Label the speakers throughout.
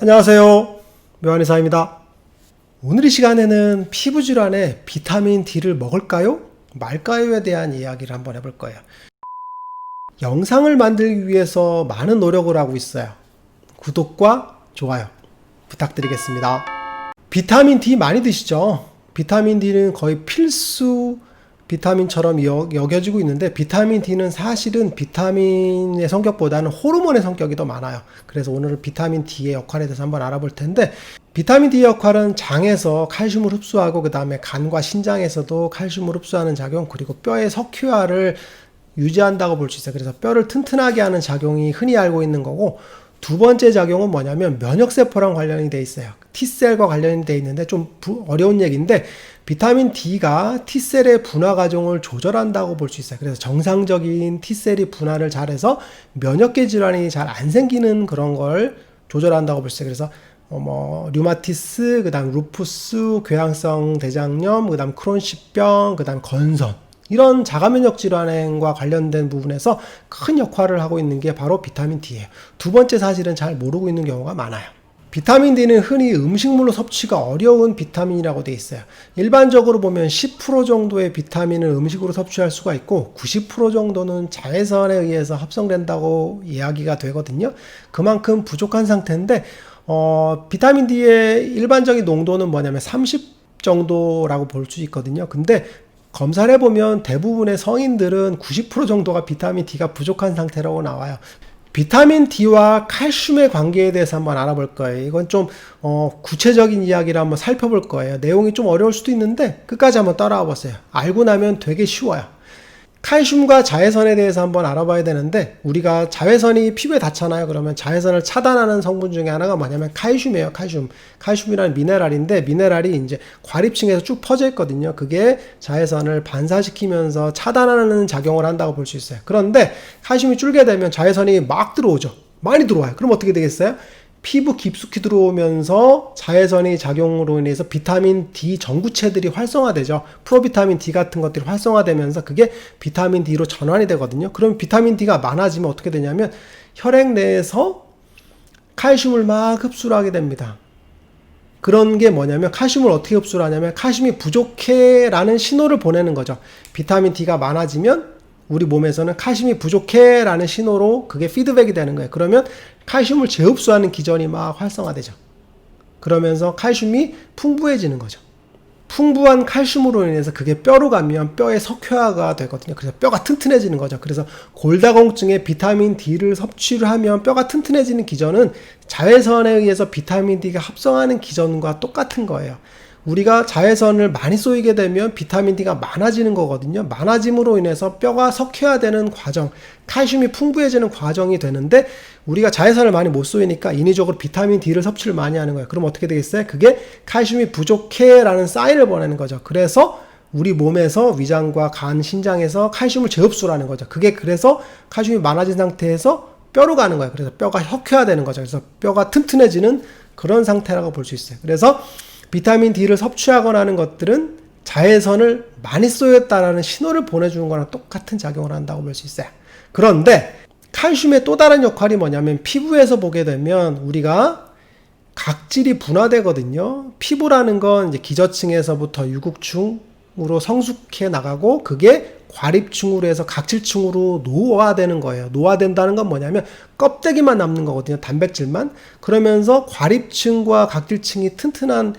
Speaker 1: 안녕하세요. 묘한의사입니다. 오늘 이 시간에는 피부질환에 비타민 D를 먹을까요? 말까요에 대한 이야기를 한번 해볼 거예요. 영상을 만들기 위해서 많은 노력을 하고 있어요. 구독과 좋아요 부탁드리겠습니다. 비타민 D 많이 드시죠? 비타민 D는 거의 필수 비타민처럼 여겨지고 있는데, 비타민 D는 사실은 비타민의 성격보다는 호르몬의 성격이 더 많아요. 그래서 오늘은 비타민 D의 역할에 대해서 한번 알아볼 텐데, 비타민 D의 역할은 장에서 칼슘을 흡수하고, 그 다음에 간과 신장에서도 칼슘을 흡수하는 작용, 그리고 뼈의 석회화를 유지한다고 볼 수 있어요. 그래서 뼈를 튼튼하게 하는 작용이 흔히 알고 있는 거고, 두 번째 작용은 뭐냐면 면역세포랑 관련이 돼 있어요. T셀과 관련이 돼 있는데 좀 어려운 얘기인데, 비타민 D가 T셀의 분화 과정을 조절한다고 볼 수 있어요. 그래서 정상적인 T셀이 분화를 잘해서 면역계 질환이 잘 안 생기는 그런 걸 조절한다고 볼 수 있어요. 그래서 류마티스, 그다음 루푸스, 궤양성 대장염, 그다음 크론시병, 그다음 건선, 이런 자가면역 질환과 관련된 부분에서 큰 역할을 하고 있는 게 바로 비타민 D예요. 두 번째 사실은 잘 모르고 있는 경우가 많아요. 비타민 D는 흔히 음식물로 섭취가 어려운 비타민이라고 되어 있어요. 일반적으로 보면 10% 정도의 비타민을 음식으로 섭취할 수가 있고, 90% 정도는 자외선에 의해서 합성된다고 이야기가 되거든요. 그만큼 부족한 상태인데, 비타민 D의 일반적인 농도는 뭐냐면 30 정도라고 볼 수 있거든요. 근데 검사를 해보면 대부분의 성인들은 90% 정도가 비타민 D가 부족한 상태라고 나와요. 비타민 D와 칼슘의 관계에 대해서 한번 알아볼 거예요. 이건 좀 구체적인 이야기를 한번 살펴볼 거예요. 내용이 좀 어려울 수도 있는데 끝까지 한번 따라와 보세요. 알고 나면 되게 쉬워요. 칼슘과 자외선에 대해서 한번 알아봐야 되는데, 우리가 자외선이 피부에 닿잖아요. 그러면 자외선을 차단하는 성분 중에 하나가 뭐냐면 칼슘이에요. 칼슘이라는 미네랄인데, 미네랄이 이제 과립층에서 쭉 퍼져 있거든요. 그게 자외선을 반사시키면서 차단하는 작용을 한다고 볼 수 있어요. 그런데 칼슘이 줄게 되면 자외선이 막 들어오죠. 많이 들어와요. 그럼 어떻게 되겠어요? 피부 깊숙이 들어오면서 자외선의 작용으로 인해서 비타민 D 전구체들이 활성화되죠. 프로비타민 D 같은 것들이 활성화되면서 그게 비타민 D로 전환이 되거든요. 그럼 비타민 D가 많아지면 어떻게 되냐면 혈액 내에서 칼슘을 막 흡수를 하게 됩니다. 그런 게 뭐냐면, 칼슘을 어떻게 흡수를 하냐면 칼슘이 부족해 라는 신호를 보내는 거죠. 비타민 D가 많아지면 우리 몸에서는 칼슘이 부족해 라는 신호로 그게 피드백이 되는 거예요. 그러면 칼슘을 재흡수하는 기전이 막 활성화되죠. 그러면서 칼슘이 풍부해지는 거죠. 풍부한 칼슘으로 인해서 그게 뼈로 가면 뼈의 석회화가 되거든요. 그래서 뼈가 튼튼해지는 거죠. 그래서 골다공증에 비타민 D를 섭취를 하면 뼈가 튼튼해지는 기전은 자외선에 의해서 비타민 D가 합성하는 기전과 똑같은 거예요. 우리가 자외선을 많이 쏘이게 되면 비타민 D가 많아지는 거거든요. 많아짐으로 인해서 뼈가 석회화되는 과정, 칼슘이 풍부해지는 과정이 되는데, 우리가 자외선을 많이 못 쏘이니까 인위적으로 비타민 D를 섭취를 많이 하는 거예요. 그럼 어떻게 되겠어요? 그게 칼슘이 부족해 라는 사인을 보내는 거죠. 그래서 우리 몸에서 위장과 간, 신장에서 칼슘을 재흡수를 하는 거죠. 그게 그래서 칼슘이 많아진 상태에서 뼈로 가는 거예요. 그래서 뼈가 혁회화되는 거죠. 그래서 뼈가 튼튼해지는 그런 상태라고 볼 수 있어요. 그래서 비타민 D를 섭취하거나 하는 것들은 자외선을 많이 쏘였다라는 신호를 보내주는 거랑 똑같은 작용을 한다고 볼 수 있어요. 그런데 칼슘의 또 다른 역할이 뭐냐면, 피부에서 보게 되면 우리가 각질이 분화되거든요. 피부라는 건 이제 기저층에서부터 유국층으로 성숙해 나가고, 그게 과립층으로 해서 각질층으로 노화되는 거예요. 노화된다는 건 뭐냐면 껍데기만 남는 거거든요. 단백질만. 그러면서 과립층과 각질층이 튼튼한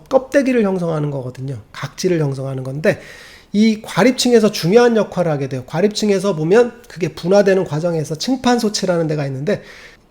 Speaker 1: 껍데기를 형성하는 거거든요. 각질을 형성하는 건데, 이 과립층에서 중요한 역할을 하게 돼요. 과립층에서 보면 그게 분화되는 과정에서 층판소체라는 데가 있는데,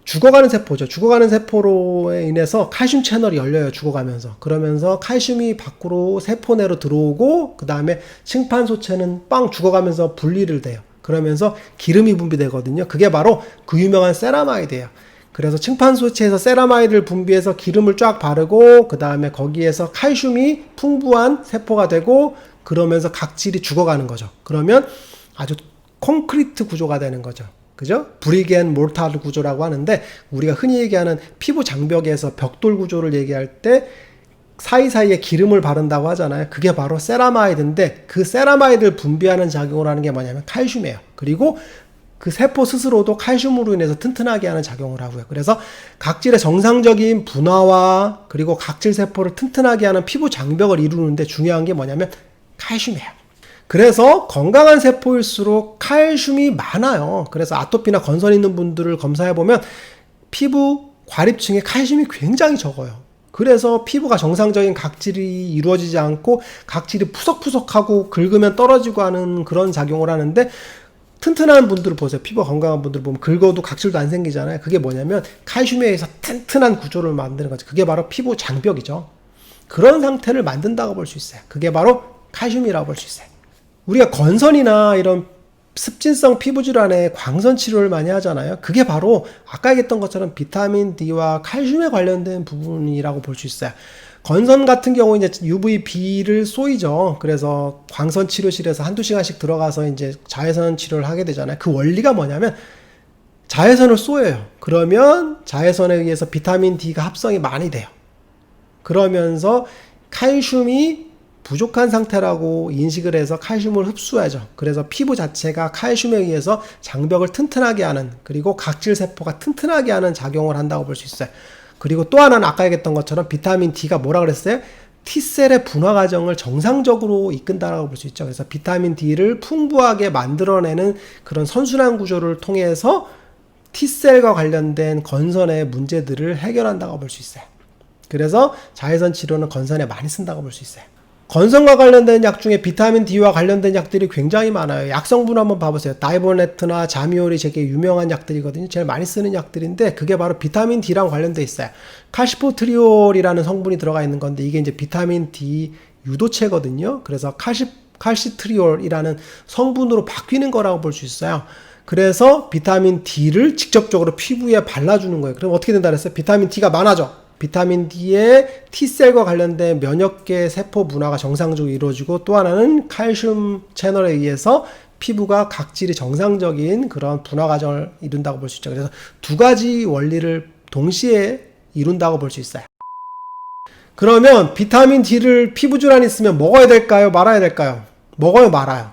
Speaker 1: 죽어가는 세포죠. 죽어가는 세포로 인해서 칼슘 채널이 열려요. 죽어가면서. 그러면서 칼슘이 밖으로 세포 내로 들어오고, 그 다음에 층판소체는 빵 죽어가면서 분리를 돼요. 그러면서 기름이 분비되거든요. 그게 바로 그 유명한 세라마이드예요. 그래서 층판소체에서 세라마이드를 분비해서 기름을 쫙 바르고, 그 다음에 거기에서 칼슘이 풍부한 세포가 되고, 그러면서 각질이 죽어가는 거죠. 그러면 아주 콘크리트 구조가 되는 거죠. 그죠? 브릭 앤 모르타르 구조라고 하는데, 우리가 흔히 얘기하는 피부 장벽에서 벽돌 구조를 얘기할 때 사이사이에 기름을 바른다고 하잖아요. 그게 바로 세라마이드인데, 그 세라마이드를 분비하는 작용을 하는 게 뭐냐면 칼슘이에요. 그리고 그 세포 스스로도 칼슘으로 인해서 튼튼하게 하는 작용을 하고요. 그래서 각질의 정상적인 분화와 그리고 각질 세포를 튼튼하게 하는 피부 장벽을 이루는데 중요한 게 뭐냐면 칼슘이에요. 그래서 건강한 세포일수록 칼슘이 많아요. 그래서 아토피나 건선 있는 분들을 검사해보면 피부 과립층에 칼슘이 굉장히 적어요. 그래서 피부가 정상적인 각질이 이루어지지 않고 각질이 푸석푸석하고 긁으면 떨어지고 하는 그런 작용을 하는데, 튼튼한 분들을 보세요. 피부가 건강한 분들을 보면 긁어도 각질도 안 생기잖아요. 그게 뭐냐면 칼슘에 의해서 튼튼한 구조를 만드는 거죠. 그게 바로 피부 장벽이죠. 그런 상태를 만든다고 볼 수 있어요. 그게 바로 칼슘이라고 볼 수 있어요. 우리가 건선이나 이런 습진성 피부 질환에 광선 치료를 많이 하잖아요. 그게 바로 아까 얘기했던 것처럼 비타민 D와 칼슘에 관련된 부분이라고 볼 수 있어요. 건선 같은 경우 이제 UVB를 쏘이죠. 그래서 광선 치료실에서 한두 시간씩 들어가서 이제 자외선 치료를 하게 되잖아요. 그 원리가 뭐냐면 자외선을 쏘여요. 그러면 자외선에 의해서 비타민 D가 합성이 많이 돼요. 그러면서 칼슘이 부족한 상태라고 인식을 해서 칼슘을 흡수하죠. 그래서 피부 자체가 칼슘에 의해서 장벽을 튼튼하게 하는, 그리고 각질 세포가 튼튼하게 하는 작용을 한다고 볼 수 있어요. 그리고 또 하나는 아까 얘기했던 것처럼 비타민 D가 뭐라 그랬어요? T셀의 분화 과정을 정상적으로 이끈다라고 볼 수 있죠. 그래서 비타민 D를 풍부하게 만들어내는 그런 선순환 구조를 통해서 T셀과 관련된 건선의 문제들을 해결한다고 볼 수 있어요. 그래서 자외선 치료는 건선에 많이 쓴다고 볼 수 있어요. 건선과 관련된 약 중에 비타민 D와 관련된 약들이 굉장히 많아요. 약성분 한번 봐보세요. 다이보네트나 자미올이 되게 유명한 약들이거든요. 제일 많이 쓰는 약들인데 그게 바로 비타민 D랑 관련돼 있어요. 칼시포트리올이라는 성분이 들어가 있는 건데 이게 이제 비타민 D 유도체거든요. 그래서 칼시트리올이라는 성분으로 바뀌는 거라고 볼 수 있어요. 그래서 비타민 D를 직접적으로 피부에 발라주는 거예요. 그럼 어떻게 된다 그랬어요? 비타민 D가 많아져. 비타민 D의 T셀과 관련된 면역계 세포 분화가 정상적으로 이루어지고, 또 하나는 칼슘 채널에 의해서 피부가 각질이 정상적인 그런 분화 과정을 이룬다고 볼 수 있죠. 그래서 두 가지 원리를 동시에 이룬다고 볼 수 있어요. 그러면 비타민 D를 피부 질환이 있으면 먹어야 될까요? 말아야 될까요? 먹어요, 말아요?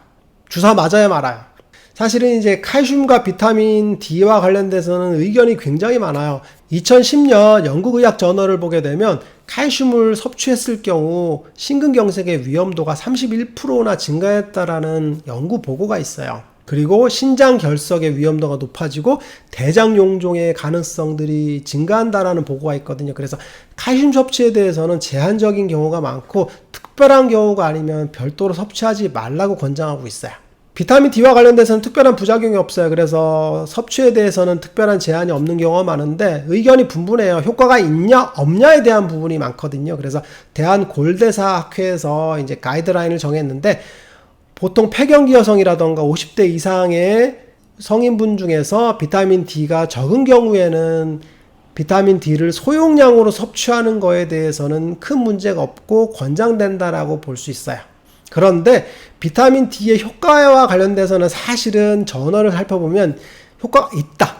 Speaker 1: 주사 맞아야 말아요? 사실은 이제 칼슘과 비타민 D와 관련돼서는 의견이 굉장히 많아요. 2010년 영국의학 저널을 보게 되면 칼슘을 섭취했을 경우 심근경색의 위험도가 31%나 증가했다라는 연구 보고가 있어요. 그리고 신장 결석의 위험도가 높아지고 대장 용종의 가능성들이 증가한다라는 보고가 있거든요. 그래서 칼슘 섭취에 대해서는 제한적인 경우가 많고 특별한 경우가 아니면 별도로 섭취하지 말라고 권장하고 있어요. 비타민 D와 관련돼서는 특별한 부작용이 없어요. 그래서 섭취에 대해서는 특별한 제한이 없는 경우가 많은데 의견이 분분해요. 효과가 있냐 없냐에 대한 부분이 많거든요. 그래서 대한골대사학회에서 이제 가이드라인을 정했는데, 보통 폐경기 여성이라던가 50대 이상의 성인분 중에서 비타민 D가 적은 경우에는 비타민 D를 소용량으로 섭취하는 거에 대해서는 큰 문제가 없고 권장된다라고 볼 수 있어요. 그런데 비타민 D의 효과와 관련돼서는 사실은 저널을 살펴보면 효과가 있다,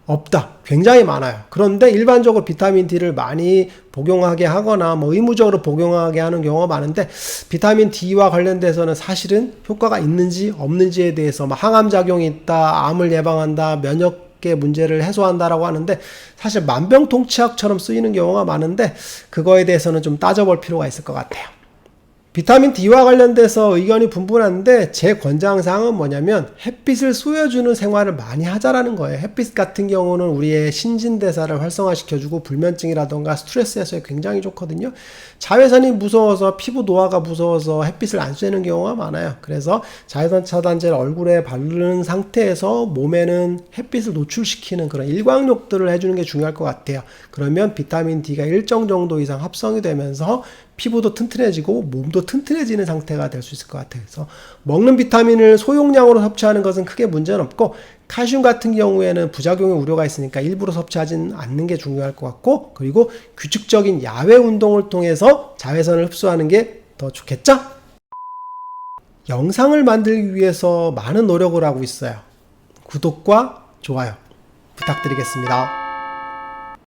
Speaker 1: 없다 굉장히 많아요. 그런데 일반적으로 비타민 D를 많이 복용하게 하거나 뭐 의무적으로 복용하게 하는 경우가 많은데, 비타민 D와 관련돼서는 사실은 효과가 있는지 없는지에 대해서 항암작용이 있다, 암을 예방한다, 면역계 문제를 해소한다라고 하는데 사실 만병통치약처럼 쓰이는 경우가 많은데 그거에 대해서는 좀 따져볼 필요가 있을 것 같아요. 비타민 D와 관련돼서 의견이 분분한데 제 권장사항은 뭐냐면 햇빛을 쏘여주는 생활을 많이 하자라는 거예요. 햇빛 같은 경우는 우리의 신진대사를 활성화시켜주고 불면증이라던가 스트레스 해소에 굉장히 좋거든요. 자외선이 무서워서 피부 노화가 무서워서 햇빛을 안 쐬는 경우가 많아요. 그래서 자외선 차단제를 얼굴에 바르는 상태에서 몸에는 햇빛을 노출시키는 그런 일광욕들을 해주는 게 중요할 것 같아요. 그러면 비타민 D가 일정 정도 이상 합성이 되면서 피부도 튼튼해지고 몸도 튼튼해지는 상태가 될 수 있을 것 같아요. 그래서 먹는 비타민을 소용량으로 섭취하는 것은 크게 문제는 없고, 칼슘 같은 경우에는 부작용의 우려가 있으니까 일부러 섭취하진 않는 게 중요할 것 같고, 그리고 규칙적인 야외 운동을 통해서 자외선을 흡수하는 게 더 좋겠죠? 영상을 만들기 위해서 많은 노력을 하고 있어요. 구독과 좋아요 부탁드리겠습니다.